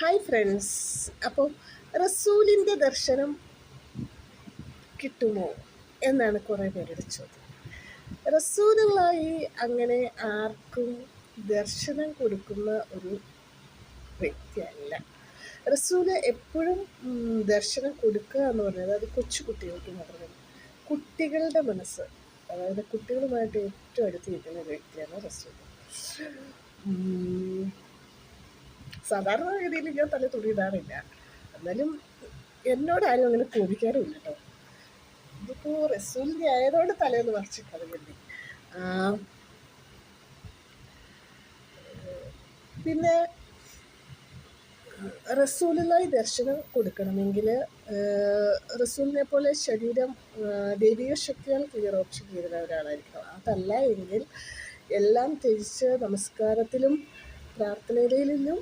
Hi friends. അപ്പോൾ റസൂലിൻ്റെ ദർശനം കിട്ടുമോ എന്നാണ് കുറേ പേരുടെ ചോദ്യം. റസൂലുള്ളാഹി അങ്ങനെ ആർക്കും ദർശനം കൊടുക്കുന്ന ഒരു വ്യക്തിയല്ല. റസൂല് എപ്പോഴും ദർശനം കൊടുക്കുക എന്ന് പറയുന്നത് അത് കൊച്ചു കുട്ടികൾക്ക് മാത്രമേ. കുട്ടികളുടെ മനസ്സ്, അതായത് കുട്ടികളുമായിട്ട് ഏറ്റവും അടുത്ത് നിൽക്കുന്ന ഒരു വ്യക്തിയാണ് റസൂൽ. സാധാരണഗതിയിൽ ഞാൻ തല തുണിയിടാറില്ല, എന്നാലും എന്നോട് ആരും അങ്ങനെ കോപിക്കാറുമില്ല കേട്ടോ. ഇതിപ്പോൾ റസൂലിൻ്റെ ആയതുകൊണ്ട് തലേന്ന് മറിച്ച് കളയണ്ടി. പിന്നെ റസൂലുള്ളാഹി ദർശനം കൊടുക്കണമെങ്കിൽ റസൂലിനെ പോലെ ശരീരം ദൈവിക ശക്തിയാൽ ക്ലിയറോപ്ഷൻ ചെയ്ത ഒരാളായിരിക്കണം. അതല്ല എങ്കിൽ എല്ലാം ത്യജിച്ച് നമസ്കാരത്തിലും പ്രാർത്ഥനയിലും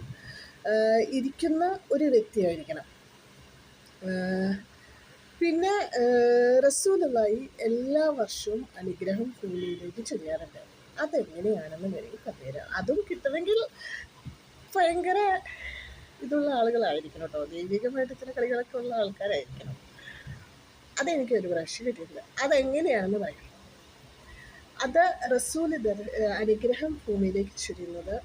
ഇരിക്കുന്ന ഒരു വ്യക്തിയായിരിക്കണം. പിന്നെ റസൂലുള്ളാഹി എല്ലാ വർഷവും അനുഗ്രഹം ഭൂമിയിലേക്ക് ചെയ്യാറുണ്ട്. അതെങ്ങനെയാണെന്ന് വേണമെങ്കിൽ പറഞ്ഞുതരാം. അതും കിട്ടണമെങ്കിൽ ഭയങ്കര ഇതുള്ള ആളുകളായിരിക്കണം കേട്ടോ. ദൈവികമായിട്ട് ഇത്തരം കളികളൊക്കെ ഉള്ള ആൾക്കാരായിരിക്കണം. അതെനിക്ക് ഒരു പ്രാവശ്യം കിട്ടിയിട്ടില്ല. അതെങ്ങനെയാണെന്ന് പറയാം. അത് റസൂൽ അനുഗ്രഹം ഭൂമിയിലേക്ക് ചൊരിയുന്നത്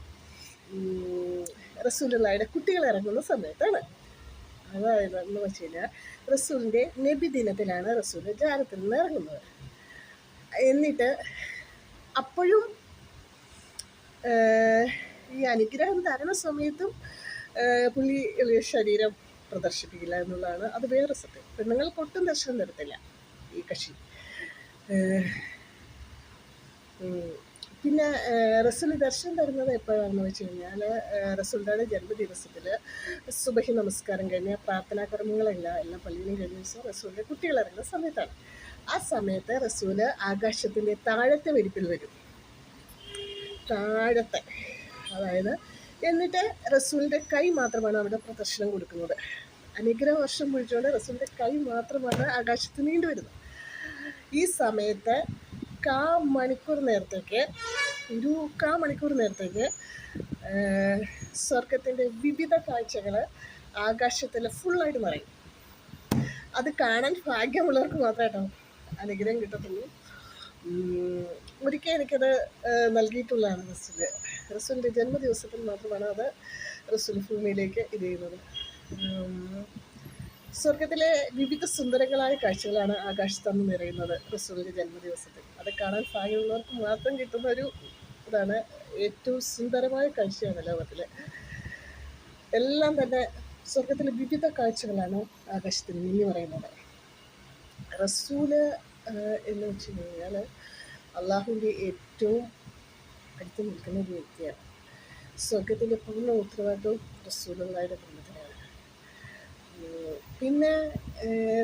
റസൂലുള്ളാഹിയുടെ കുട്ടികൾ ഇറങ്ങുന്ന സമയത്താണ്. അതായത് എന്ന് വെച്ച് കഴിഞ്ഞാൽ റസൂലിൻ്റെ നബി ദിനത്തിലാണ് റസൂൽ ജാരത്തിൽ നിന്ന് ഇറങ്ങുന്നത്. എന്നിട്ട് അപ്പോഴും ഈ അനുഗ്രഹം തരണ സമയത്തും പുള്ളി ശരീരം പ്രദർശിപ്പിക്കില്ല എന്നുള്ളതാണ്. അത് വേറെ സത്യം. പെണ്ണുങ്ങൾക്ക് ഒട്ടും ദർശനം തരത്തില്ല ഈ കക്ഷി. പിന്നെ റസൂൽ ദർശനം തരുന്നത് എപ്പോഴാണെന്ന് വെച്ച് കഴിഞ്ഞാൽ റസൂലിൻ്റെ ജന്മദിവസത്തിൽ സുബഹി നമസ്കാരം കഴിഞ്ഞ് പ്രാർത്ഥനാ കർമ്മങ്ങളെല്ലാം പള്ളിയിലും കഴിഞ്ഞ ദിവസം റസൂലിൻ്റെ കുട്ടികൾ ഇറങ്ങുന്ന സമയത്താണ്. ആ സമയത്ത് റസൂൽ ആകാശത്തിൻ്റെ താഴത്തെ വരിപ്പിൽ വരും. താഴത്തെ, അതായത് എന്നിട്ട് റസൂലിൻ്റെ കൈ മാത്രമാണ് അവിടെ പ്രദർശനം കൊടുക്കുന്നത്. അനുഗ്രഹ വർഷം പിടിച്ചുകൊണ്ട് റസൂലിൻ്റെ കൈ മാത്രമാണ് ആകാശത്ത് നീണ്ടു വരുന്നത്. ഈ സമയത്ത് മണിക്കൂർ നേരത്തേക്ക് സ്വർഗത്തിൻ്റെ വിവിധ കാഴ്ചകൾ ആകാശത്തിൽ ഫുള്ളായിട്ട് നിറയും. അത് കാണാൻ ഭാഗ്യമുള്ളവർക്ക് മാത്രമേ കേട്ടോ അനുഗ്രഹം കിട്ടത്തുള്ളൂ. ഒരിക്കൽ എനിക്കത് നൽകിയിട്ടുള്ളതാണ് റസൂലിൻ്റെ ജന്മദിവസത്തിൽ മാത്രമാണ് അത് റസൂൽ ഭൂമിയിലേക്ക് ഇത് ചെയ്യുന്നത്. സ്വർഗത്തിലെ വിവിധ സുന്ദരങ്ങളായ കാഴ്ചകളാണ് ആകാശത്തന്ന് നിറയുന്നത് റസൂലിൻ്റെ ജന്മദിവസത്തിൽ. അത് കാണാൻ ഭാഗ്യമുള്ളവർക്ക് മാത്രം കിട്ടുന്ന ഒരു ഇതാണ്. ഏറ്റവും സുന്ദരമായ കാഴ്ചയാണ് ലോകത്തിൽ. എല്ലാം തന്നെ സ്വർഗത്തിലെ വിവിധ കാഴ്ചകളാണ് ആകാശത്തിൽ മിന്നി പറയുന്നത്. റസൂല് എന്ന് വെച്ച് കഴിഞ്ഞാൽ അള്ളാഹുവിൻ്റെ ഏറ്റവും അടുത്ത് നിൽക്കുന്ന ഒരു വ്യക്തിയാണ്. സ്വർഗത്തിൻ്റെ പൂർണ്ണ ഉത്തരവാദിത്വം റസൂലുള്ളാഹിയുടെ കുടുംബത്തിനാണ്. പിന്നെ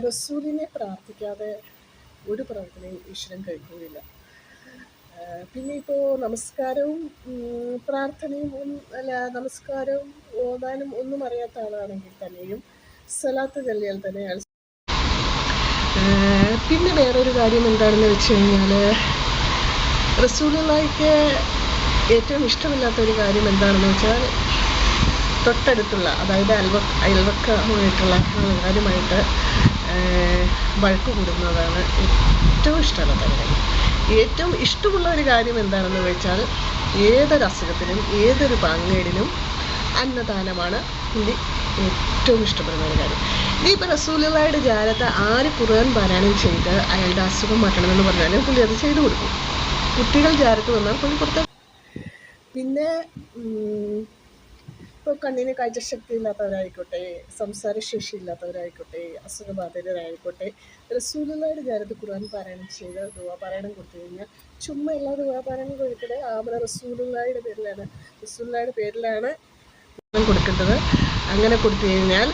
റസൂലിനെ പ്രാർത്ഥിക്കാതെ ഒരു പ്രവർത്തനവും ഈശ്വരൻ കഴിക്കുകയില്ല. പിന്നെ ഇപ്പോൾ നമസ്കാരവും പ്രാർത്ഥനയും നമസ്കാരവും ഓതാനും ഒന്നും അറിയാത്ത ആളാണെങ്കിൽ തന്നെയും സ്വലാത്ത് ചൊല്ലിയാൽ തന്നെ അയാൾ. പിന്നെ വേറൊരു കാര്യം എന്താണെന്ന് വെച്ച് കഴിഞ്ഞാൽ റസൂലുള്ളാഹിക്ക് ഏറ്റവും ഇഷ്ടമില്ലാത്തൊരു കാര്യം എന്താണെന്ന് വെച്ചാൽ തൊട്ടടുത്തുള്ള, അതായത് അയൽവക്കമായിട്ടുള്ള ആൾക്കാരുമായിട്ട് വഴക്ക് കൂടുന്നതാണ് ഏറ്റവും ഇഷ്ടമല്ലാത്ത കാര്യം. ഏറ്റവും ഇഷ്ടമുള്ള ഒരു കാര്യം എന്താണെന്ന് വെച്ചാൽ ഏതൊരു അസുഖത്തിനും ഏതൊരു പാങ്ങേടിനും അന്നദാനമാണ് പുള്ളി ഏറ്റവും ഇഷ്ടപ്പെടുന്ന ഒരു കാര്യം. ഇനിയിപ്പോൾ റസൂലുള്ളാഹിയുടെ ജാരത്ത് ആര് ഖുർആൻ പാരായണം ചെയ്ത് അയാളുടെ അസുഖം മാറ്റണമെന്ന് പറഞ്ഞാലും പുള്ളി അത് ചെയ്തു കൊടുക്കും. കുട്ടികൾ ജാരത്ത് വന്നാൽ പുള്ളി കൊടുത്ത. പിന്നെ ഇപ്പോൾ കണ്ണിന് കാഴ്ചശക്തി ഇല്ലാത്തവരായിക്കോട്ടെ, സംസാരശേഷി ഇല്ലാത്തവരായിക്കോട്ടെ, അസുഖബാധിതരായിക്കോട്ടെ, റസൂലുള്ളാഹിയുടെ ജാരത്ത് ഖുർആൻ പാരായണം ചെയ്ത് ദുആ പാരായണം കൊടുത്തു കഴിഞ്ഞാൽ ചുമ്മാ എല്ലാ ദുആ പാരായണം കൊടുക്കട്ടെ, അവിടെ റസൂലുള്ളാഹിയുടെ പേരിലാണ് കൊടുക്കേണ്ടത്. അങ്ങനെ കൊടുത്തു കഴിഞ്ഞാൽ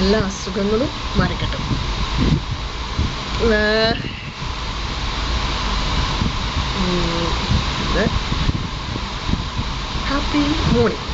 എല്ലാ അസുഖങ്ങളും മാറിക്കിട്ടും. Happy morning.